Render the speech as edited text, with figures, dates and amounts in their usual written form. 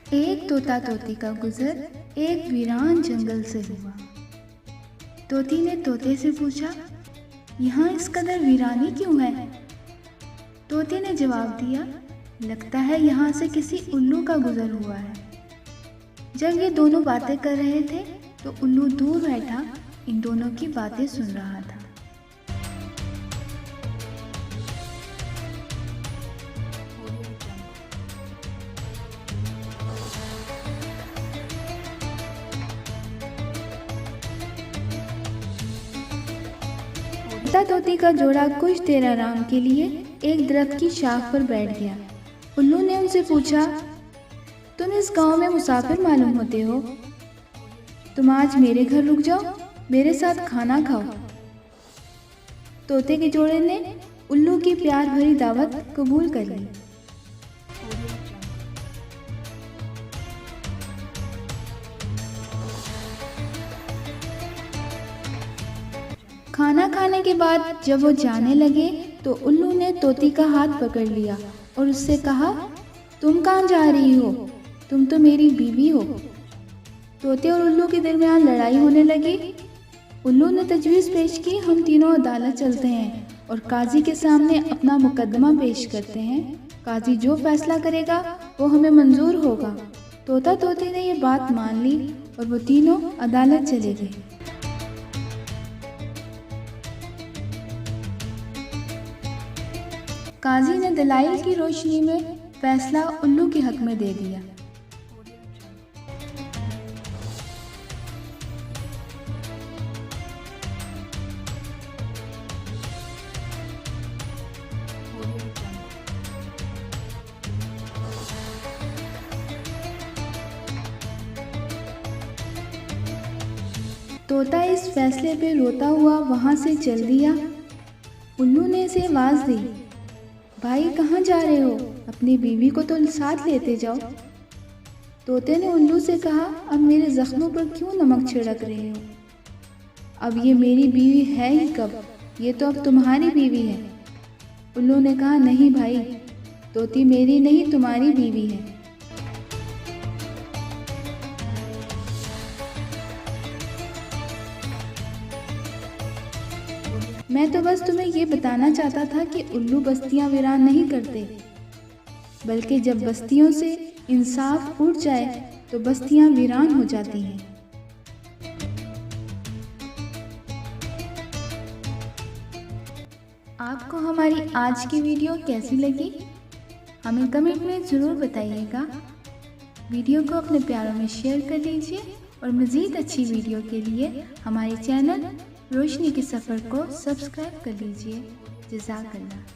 एक तोता तोती का गुजर एक वीरान जंगल से हुआ। तोती ने तोते से पूछा, यहाँ इस कदर वीरानी क्यों है? तोते ने जवाब दिया, लगता है यहाँ से किसी उल्लू का गुजर हुआ है। जब ये दोनों बातें कर रहे थे तो उल्लू दूर बैठा इन दोनों की बातें सुन रहा था। तोता तोती का जोड़ा कुछ देर आराम के लिए एक दरख्त की शाख पर बैठ गया। उल्लू ने उनसे पूछा, तुम इस गांव में मुसाफिर मालूम होते हो, तुम आज मेरे घर रुक जाओ, मेरे साथ खाना खाओ। तोते के जोड़े ने उल्लू की प्यार भरी दावत कबूल कर ली। खाना खाने के बाद जब वो जाने लगे तो उल्लू ने तोती का हाथ पकड़ लिया और उससे कहा, तुम कहाँ जा रही हो? तुम तो मेरी बीवी हो। तोते और उल्लू के दरमियान लड़ाई होने लगी। उल्लू ने तजवीज़ पेश की, हम तीनों अदालत चलते हैं और काजी के सामने अपना मुकदमा पेश करते हैं। काजी जो फैसला करेगा वो हमें मंजूर होगा। तोता तोती ने ये बात मान ली और वो तीनों अदालत चले गए। काजी ने दलाइल की रोशनी में फैसला उल्लू के हक में दे दिया। तोता इस फैसले पे रोता हुआ वहां से चल दिया। उल्लू ने इसे आवाज दी, भाई कहाँ जा रहे हो? अपनी बीवी को तो साथ लेते जाओ। तोते ने उल्लू से कहा, अब मेरे जख्मों पर क्यों नमक छिड़क रहे हो? अब ये मेरी बीवी है ही कब, ये तो अब तुम्हारी बीवी है। उल्लू ने कहा, नहीं भाई, तोती मेरी नहीं तुम्हारी बीवी है। मैं तो बस तुम्हें ये बताना चाहता था कि उल्लू बस्तियां वीरान नहीं करते, बल्कि जब बस्तियों से इंसाफ उठ जाए तो बस्तियां वीरान हो जाती हैं। आपको हमारी आज की वीडियो कैसी लगी? हमें कमेंट में ज़रूर बताइएगा। वीडियो को अपने प्यारों में शेयर कर लीजिए और मज़ीद अच्छी वीडियो के लिए हमारे चैनल रोशनी के सफ़र को सब्सक्राइब कर लीजिए। जज़ाकल्लाह।